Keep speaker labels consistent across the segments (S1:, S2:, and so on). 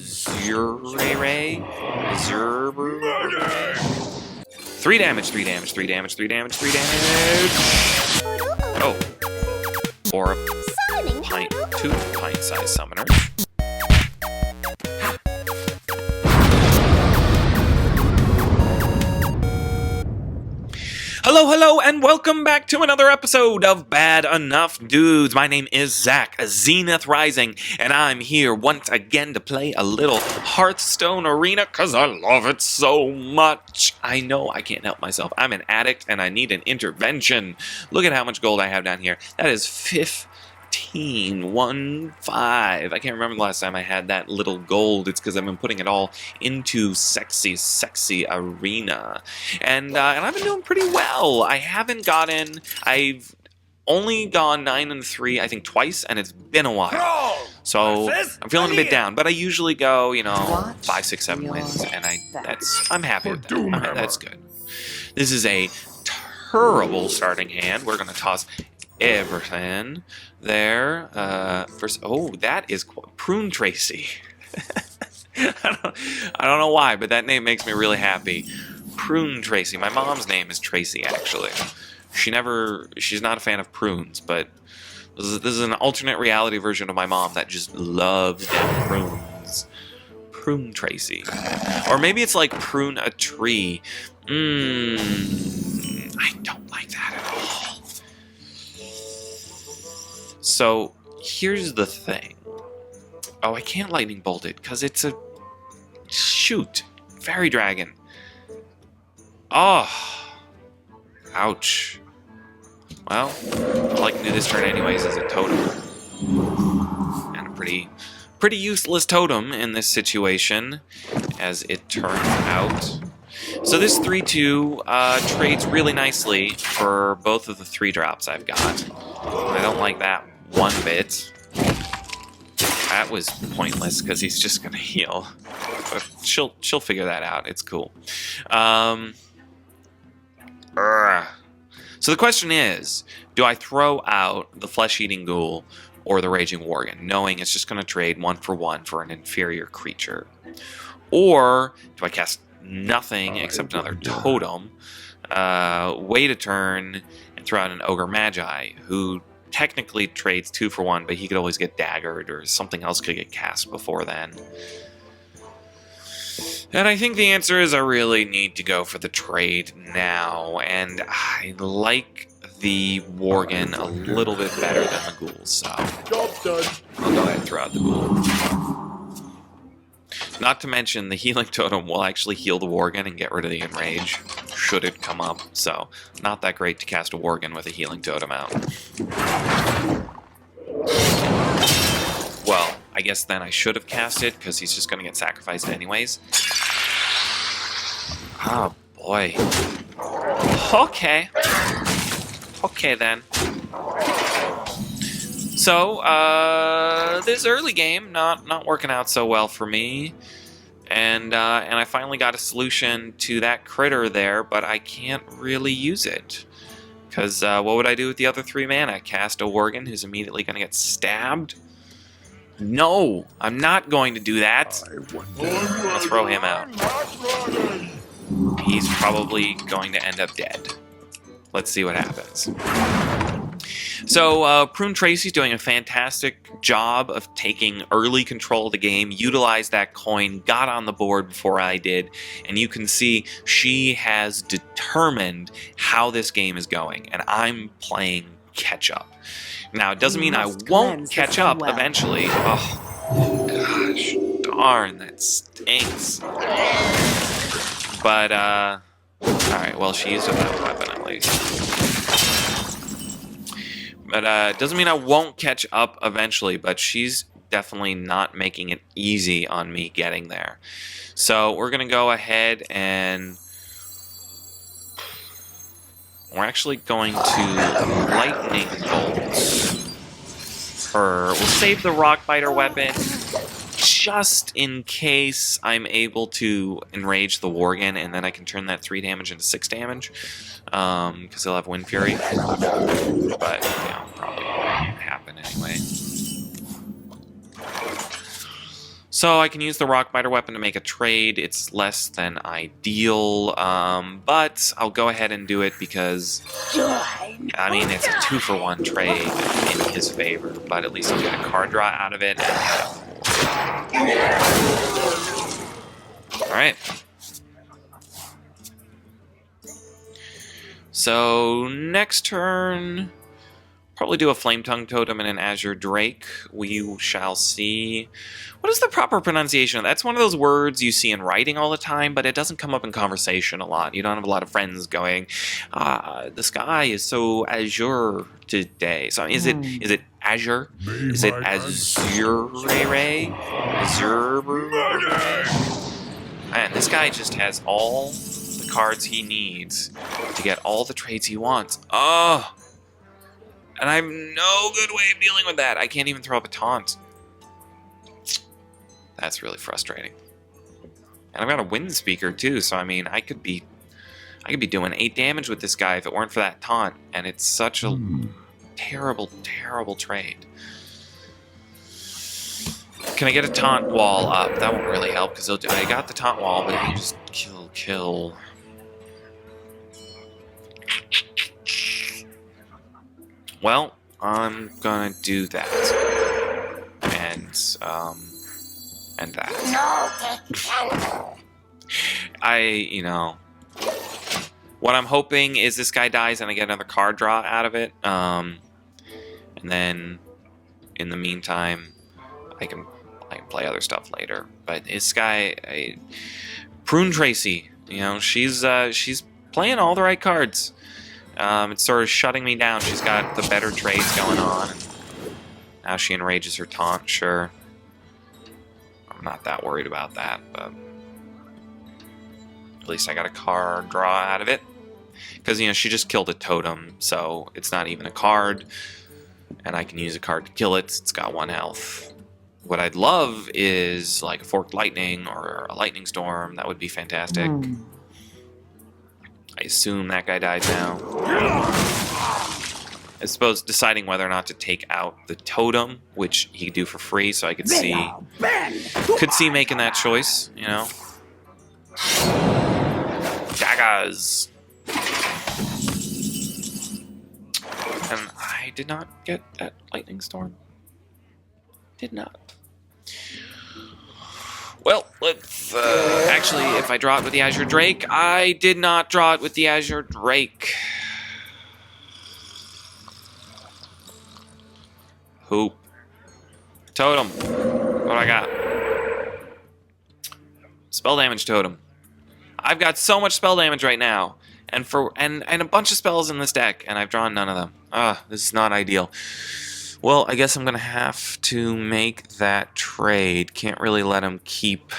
S1: Zurere. 3 damage, 3 damage, 3 damage, 3 damage, 3 damage. Oh. Or a pint, 2 pint-sized summoners. Hello, hello, and welcome back to another episode of Bad Enough Dudes. My name is Zach, Zenith Rising, and I'm here once again to play a little Hearthstone Arena because I love it so much. I know I can't help myself. I'm an addict, and I need an intervention. Look at how much gold I have down here. That is 15. I can't remember the last time I had that little gold. It's because I've been putting it all into sexy arena, and I've been doing pretty well. I've only gone 9-3, I think twice, and it's been a while. So I'm feeling a bit down, but I usually go, 5, 6, 7 wins, and I'm happy with that. That's good. This is a terrible starting hand. We're gonna toss everything there. First, that is PRUNETRACY. I don't know why, but that name makes me really happy. PRUNETRACY. My mom's name is Tracy, actually. She's not a fan of prunes, but this is an alternate reality version of my mom that just loves them prunes. PRUNETRACY. Or maybe it's like prune a tree. I don't like that at all. So, here's the thing. Oh, I can't lightning bolt it, because it's a... Shoot. Fairy dragon. Oh. Ouch. Well, all I can do this turn anyways is a totem. And a pretty useless totem in this situation, as it turns out. So this 3-2 trades really nicely for both of the 3-drops I've got. I don't like that one bit. That was pointless because he's just gonna heal. But she'll figure that out. It's cool. So the question is, do I throw out the flesh-eating ghoul or the raging worgen, knowing it's just gonna trade 1 for 1 for an inferior creature? Or do I cast nothing except another totem, wait a turn, and throw out an Ogre Magi, who technically trades 2 for 1, but he could always get daggered, or something else could get cast before then. And I think the answer is I really need to go for the trade now, and I like the worgen a little bit better than the ghoul, so I'll go ahead and throw out the ghoul. Not to mention, the healing totem will actually heal the worgen and get rid of the enrage, should it come up. So, not that great to cast a worgen with a healing totem out. Well, I guess then I should have cast it, because he's just going to get sacrificed anyways. Oh, boy. Okay. Okay, then. So, this early game, not working out so well for me, and I finally got a solution to that critter there, but I can't really use it, because what would I do with the other 3 mana? Cast a worgen who's immediately going to get stabbed? No, I'm not going to do that. I'll throw him out. He's probably going to end up dead. Let's see what happens. So, PRUNETRACY's doing a fantastic job of taking early control of the game, utilized that coin, got on the board before I did, and you can see she has determined how this game is going, and I'm playing catch-up. Now, it doesn't mean I won't catch up eventually. Oh, gosh, darn, that stinks. But, alright, well, she used that weapon at least. But it doesn't mean I won't catch up eventually, but she's definitely not making it easy on me getting there. So we're going to go ahead and we're actually going to lightning bolt her. We'll save the rock biter weapon just in case I'm able to enrage the worgen, and then I can turn that 3 damage into 6 damage. Because he'll have Wind Fury. But, probably won't happen anyway. So I can use the rock biter weapon to make a trade. It's less than ideal, but I'll go ahead and do it because, I mean, it's a 2-for-1 trade in his favor, but at least I'll get a card draw out of it. Alright. So, next turn, probably do a Flame Tongue Totem and an Azure Drake. We shall see. What is the proper pronunciation of that? That's one of those words you see in writing all the time, but it doesn't come up in conversation a lot. You don't have a lot of friends going, the sky is so azure today. So is it azure? Is it azure? Azure? Man, this guy just has all the cards he needs to get all the trades he wants. Oh! And I have no good way of dealing with that. I can't even throw up a taunt. That's really frustrating. And I've got a wind speaker too, so I mean, I could be doing 8 damage with this guy if it weren't for that taunt, and it's such a terrible, terrible trade. Can I get a taunt wall up? That won't really help because I got the taunt wall, but he just kill. Well, I'm gonna do that. And that. What I'm hoping is this guy dies and I get another card draw out of it. And then, in the meantime, I can play other stuff later. But this guy, PRUNETRACY, she's playing all the right cards. It's sort of shutting me down. She's got the better trades going on. And now she enrages her taunt, sure. I'm not that worried about that, but at least I got a card draw out of it. Because, she just killed a totem, so it's not even a card. And I can use a card to kill it. It's got 1 health. What I'd love is like a Forked Lightning or a Lightning Storm. That would be fantastic. I assume that guy died now. I suppose deciding whether or not to take out the totem, which he could do for free, so I could see making that choice, Daggers. And I did not get that Lightning Storm. Did not. Well, let's, actually, if I draw it with the Azure Drake, I did not draw it with the Azure Drake. Hoop. Totem. What do I got? Spell damage totem. I've got so much spell damage right now. And a bunch of spells in this deck, and I've drawn none of them. This is not ideal. Well, I guess I'm going to have to make that trade. Can't really let him keep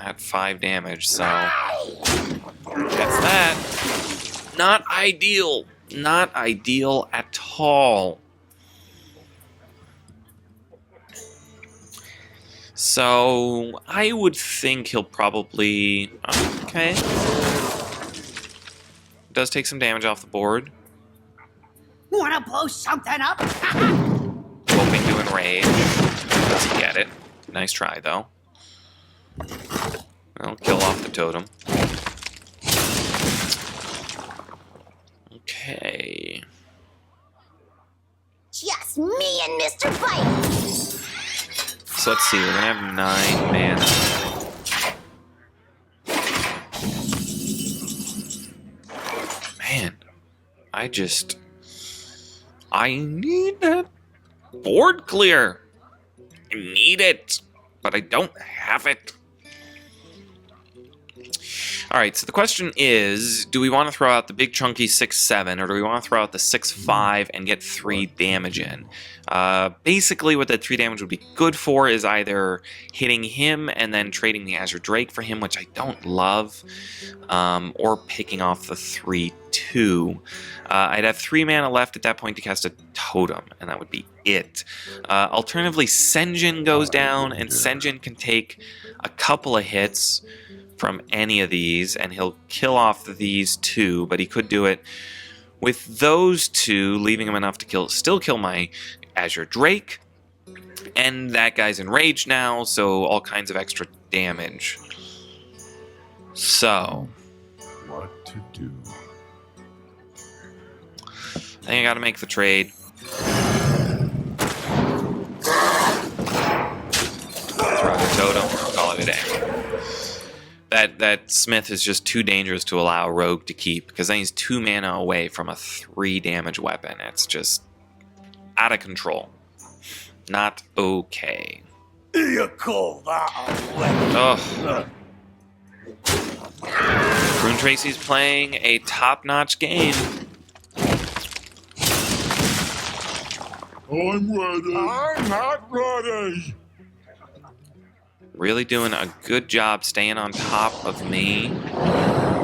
S1: at 5 damage, so that's that. Not ideal. Not ideal at all. So, I would think he'll probably... Okay. Does take some damage off the board.
S2: Wanna blow something up?
S1: Hoping to enrage. Doesn't get it. Nice try, though. I'll kill off the totem. Okay.
S2: Just me and Mr. Bite.
S1: So let's see, we're gonna have 9 mana. Man, I need that board clear. I need it, but I don't have it. Alright, so the question is, do we want to throw out the big chunky 6-7, or do we want to throw out the 6-5 and get 3 damage in? Basically, what that 3 damage would be good for is either hitting him and then trading the Azure Drake for him, which I don't love, or picking off the 3-2. I'd have 3 mana left at that point to cast a totem, and that would be it. Alternatively, Sen'jin goes down, and Sen'jin can take a couple of hits from any of these, and he'll kill off these 2, but he could do it with those 2, leaving him enough to still kill my Azure Drake. And that guy's enraged now, so all kinds of extra damage. So,
S3: What to do?
S1: I think I gotta make the trade. Throw the totem, call it a day. That Smith is just too dangerous to allow a rogue to keep, because then he's 2 mana away from a 3 damage weapon. It's just out of control. Not okay.
S4: You call that a weapon?
S1: Ugh. PRUNETRACY's playing a top-notch game.
S3: I'm ready. I'm not ready.
S1: Really doing a good job staying on top of me.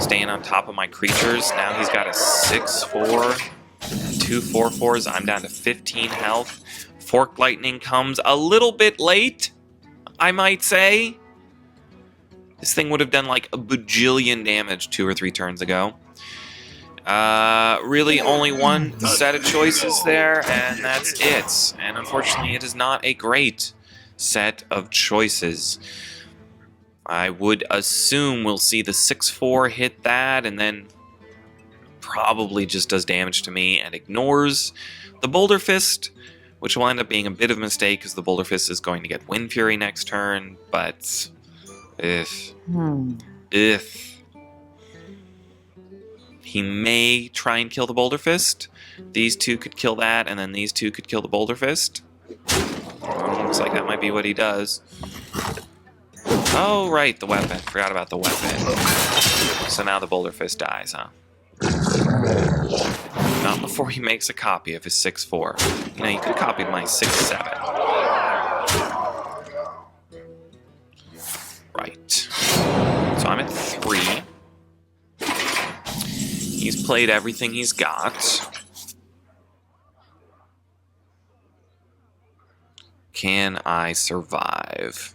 S1: Staying on top of my creatures. Now he's got a 6/4. 2 4/4s. I'm down to 15 health. Fork Lightning comes a little bit late, I might say. This thing would have done like a bajillion damage 2 or 3 turns ago. Really only one set of choices there, and that's it. And unfortunately, it is not a great set of choices. I would assume we'll see the 6/4 hit that, and then probably just does damage to me and ignores the Boulder Fist, which will end up being a bit of a mistake because the Boulder Fist is going to get Wind Fury next turn, but if he may try and kill the Boulder Fist, these 2 could kill that, and then these 2 could kill the Boulder Fist. Looks like that might be what he does. Oh, right, the weapon. Forgot about the weapon. So now the Boulder Fist dies, huh? Not before he makes a copy of his 6/4. You know, you could have copied my 6/7. Right. So I'm at 3. He's played everything he's got. Can I survive?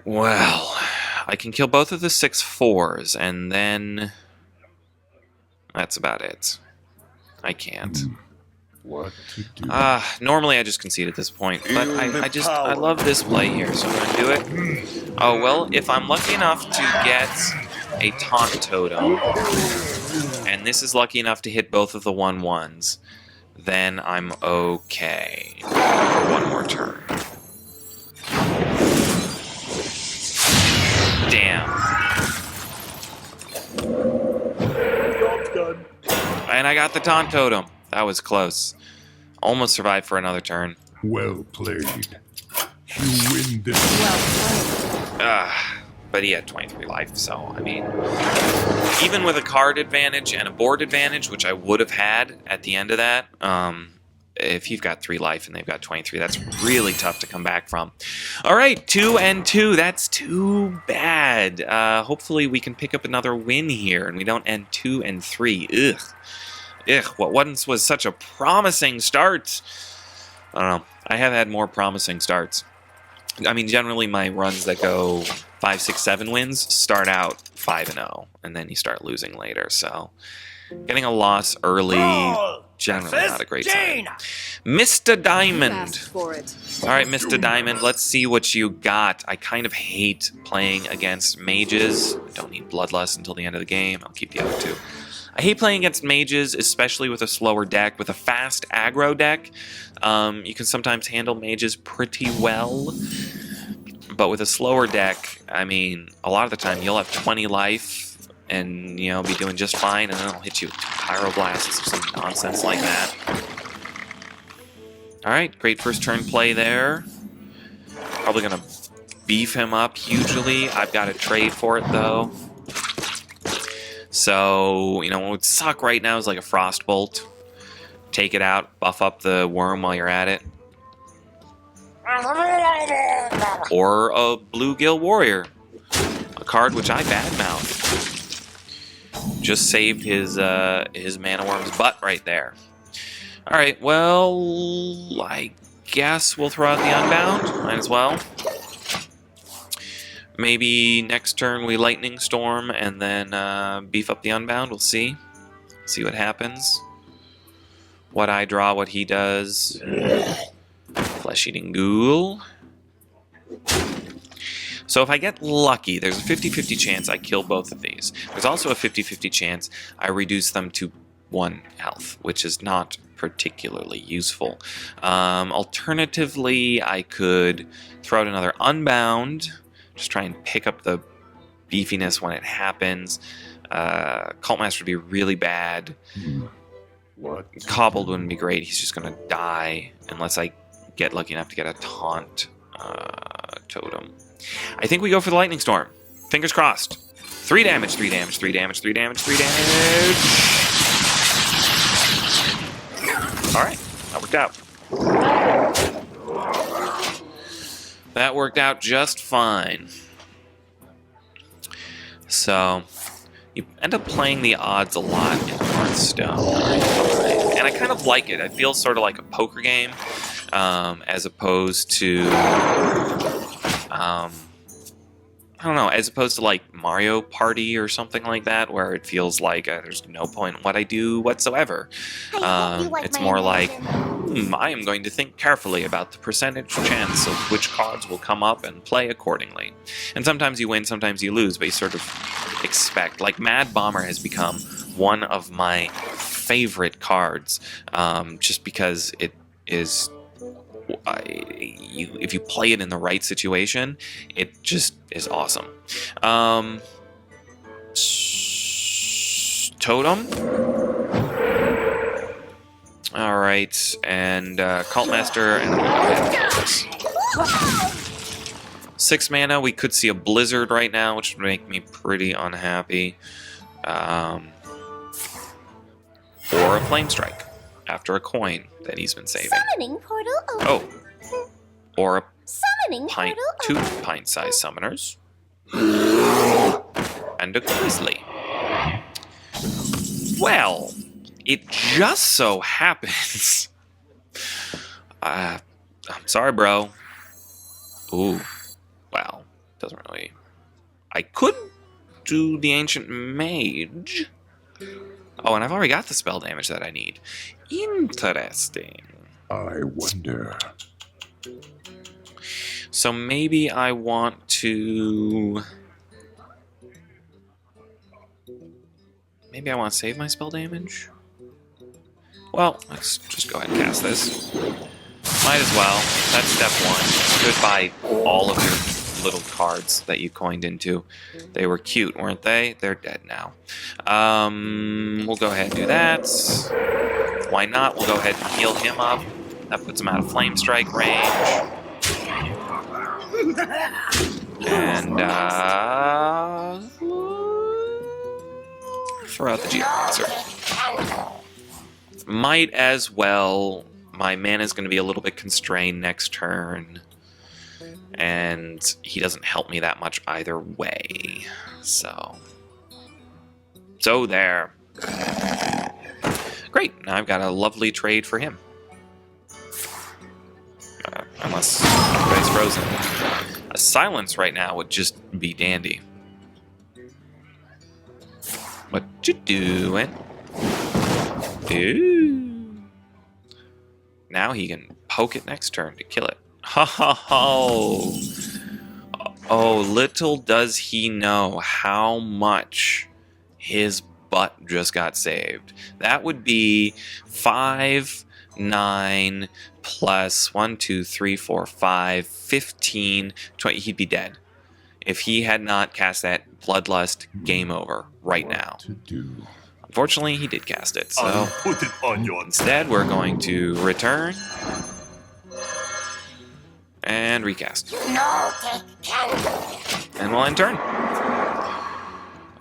S1: Well, I can kill both of the 6/4s, and then that's about it. I can't.
S3: What to do?
S1: Normally I just concede at this point, but I love this play here, so I'm gonna do it. Oh, well, if I'm lucky enough to get a Taunt Totem, and this is lucky enough to hit both of the 1/1s, then I'm okay for one more turn. Damn. And I got the Taunt Totem. That was close. Almost survived for another turn.
S3: Well played. You win this.
S1: But he had 23 life, so, I mean, even with a card advantage and a board advantage, which I would have had at the end of that, if you've got 3 life and they've got 23, that's really tough to come back from. All right, 2 and 2. That's too bad. Hopefully we can pick up another win here, and we don't end 2 and 3. Ugh, what once was such a promising start. I don't know. I have had more promising starts. I mean, generally my runs that go 5, 6, 7 wins start out 5-0, and then you start losing later. So getting a loss early, generally not a great sign. Mr. Diamond. All right, Mr. Diamond, let's see what you got. I kind of hate playing against mages. I don't need Bloodlust until the end of the game. I'll keep the other 2. I hate playing against mages, especially with a slower deck. With a fast aggro deck, you can sometimes handle mages pretty well. But with a slower deck, I mean, a lot of the time you'll have 20 life and, you know, be doing just fine, and then it'll hit you with 2 Pyroblasts or some nonsense like that. Alright, great first turn play there. Probably going to beef him up hugely. I've got to trade for it, though. So, you know, what would suck right now is like a Frostbolt. Take it out, buff up the worm while you're at it. Or a Bluegill Warrior. A card which I badmouth. Just saved his Mana Worm's butt right there. Alright, well, I guess we'll throw out the Unbound. Might as well. Maybe next turn we Lightning Storm and then beef up the Unbound. We'll see. See what happens. what I draw, what he does. Flesh-eating ghoul. So if I get lucky, there's a 50-50 chance I kill both of these. There's also a 50-50 chance I reduce them to 1 health, which is not particularly useful. Alternatively, I could throw out another Unbound, just try and pick up the beefiness when it happens. Cultmaster would be really bad.
S3: What?
S1: Cobbled wouldn't be great. He's just going to die unless I get lucky enough to get a taunt totem. I think we go for the Lightning Storm. Fingers crossed. 3 damage, 3 damage, 3 damage, 3 damage, 3 damage. Alright, that worked out. That worked out just fine. So, you end up playing the odds a lot in Hearthstone. And I kind of like it. I feel sort of like a poker game, as opposed to... I don't know, as opposed to like Mario Party or something like that, where it feels like there's no point in what I do whatsoever. It's more like, I am going to think carefully about the percentage chance of which cards will come up and play accordingly. And sometimes you win, sometimes you lose, but you sort of expect. Like Mad Bomber has become one of my favorite cards, just because it is... if you play it in the right situation, it just is awesome. Totem. All right, and Cultmaster and 6 mana. We could see a Blizzard right now, which would make me pretty unhappy. Or a Flame Strike after a coin that he's been saving.
S2: Summoning portal open.
S1: Oh, or a
S2: Summoning
S1: pint,
S2: portal
S1: 2 pint-sized summoners, and a grizzly. Well, it just so happens. I'm sorry, bro. Ooh, well, doesn't really. I could do the Ancient Mage. Oh, and I've already got the spell damage that I need. Interesting.
S3: I wonder.
S1: So maybe I want to... Maybe I want to save my spell damage? Well, let's just go ahead and cast this. Might as well. That's step 1. Goodbye all of your little cards that you coined into. They were cute, weren't they? They're dead now. We'll go ahead and do that. Why not? We'll go ahead and heal him up. That puts him out of Flame Strike range. And, throw out the Geomancer. Might as well. My mana's going to be a little bit constrained next turn. And he doesn't help me that much either way. So there. Great. Now I've got a lovely trade for him. Unless everybody's frozen. A silence right now would just be dandy. What you doing? Ooh. Now he can poke it next turn to kill it. Ha ha ho! Oh, little does he know how much his butt just got saved. That would be 5, 9, plus 1, 2, 3, 4, 5, 15, 20. He'd be dead. If he had not cast that Bloodlust, game over right now.
S3: To do.
S1: Unfortunately, he did cast it, so
S4: I'll put it on your...
S1: instead we're going to return and recast. And we'll end turn.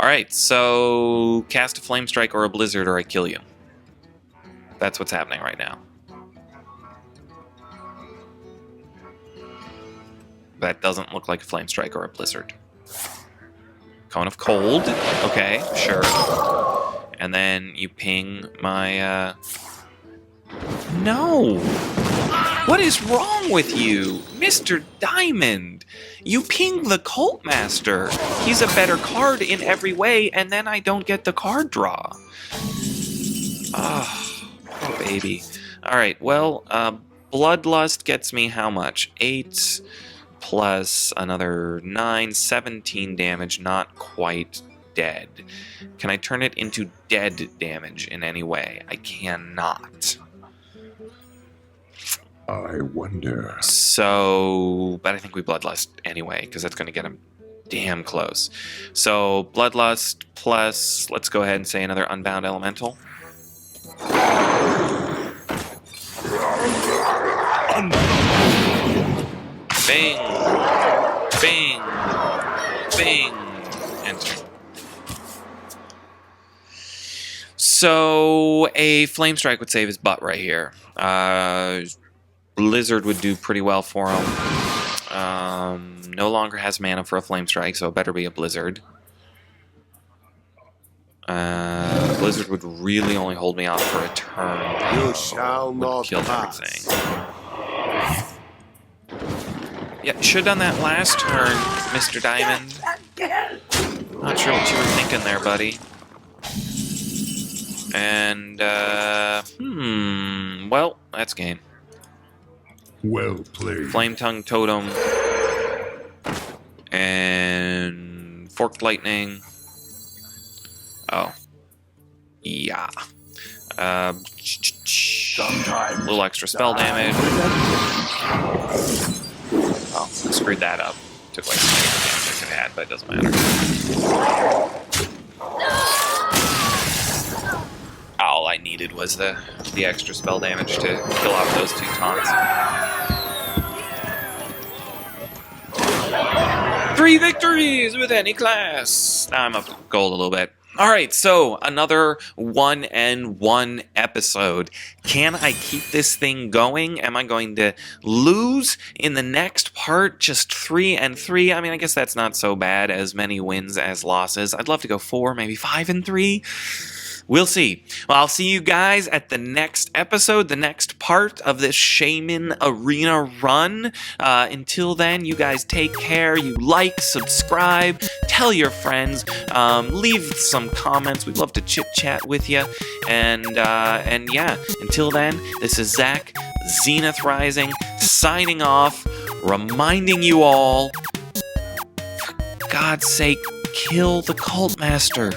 S1: Alright, so cast a Flame Strike or a Blizzard or I kill you. That's what's happening right now. That doesn't look like a Flame Strike or a Blizzard. Cone of Cold. Okay, sure. And then you ping my, No! What is wrong with you? Mr. Diamond! You ping the Cult Master! He's a better card in every way, and then I don't get the card draw. Oh Oh, baby. Alright, well, Bloodlust gets me how much? 8 plus another 9, 17 damage, not quite dead. Can I turn it into dead damage in any way? I cannot.
S3: I wonder.
S1: So, but I think we Bloodlust anyway, because that's going to get him damn close. So, Bloodlust plus, let's go ahead and say another Unbound Elemental. Bing! Bing! Bing! Enter. So, a Flame Strike would save his butt right here. Blizzard would do pretty well for him. No longer has mana for a Flame Strike, so it better be a Blizzard. Blizzard would really only hold me off for a turn.
S4: You shall
S1: Would
S4: not
S1: kill
S4: pass.
S1: everything. Yeah, should have done that last turn, Mr. Diamond. Not sure what you were thinking there, buddy. And, well, that's game.
S3: Well played.
S1: Flame Tongue Totem. And Forked Lightning. Oh. Yeah. A little extra spell damage. Oh, I screwed that up. Took like some damage I could have had, but it doesn't matter. All I needed was the extra spell damage to kill off those 2 taunts. 3 victories with any class! Now I'm up to gold a little bit. Alright, so another 1-1 episode. Can I keep this thing going? Am I going to lose in the next part? Just 3-3? I mean, I guess that's not so bad, as many wins as losses. I'd love to go 4, maybe 5-3. We'll see. Well, I'll see you guys at the next episode, the next part of this Shaman Arena run. Until then, you guys take care. You like, subscribe, tell your friends, leave some comments. We'd love to chit-chat with you. And yeah, until then, this is Zach, Zenith Rising, signing off, reminding you all, for God's sake, kill the Cult Master.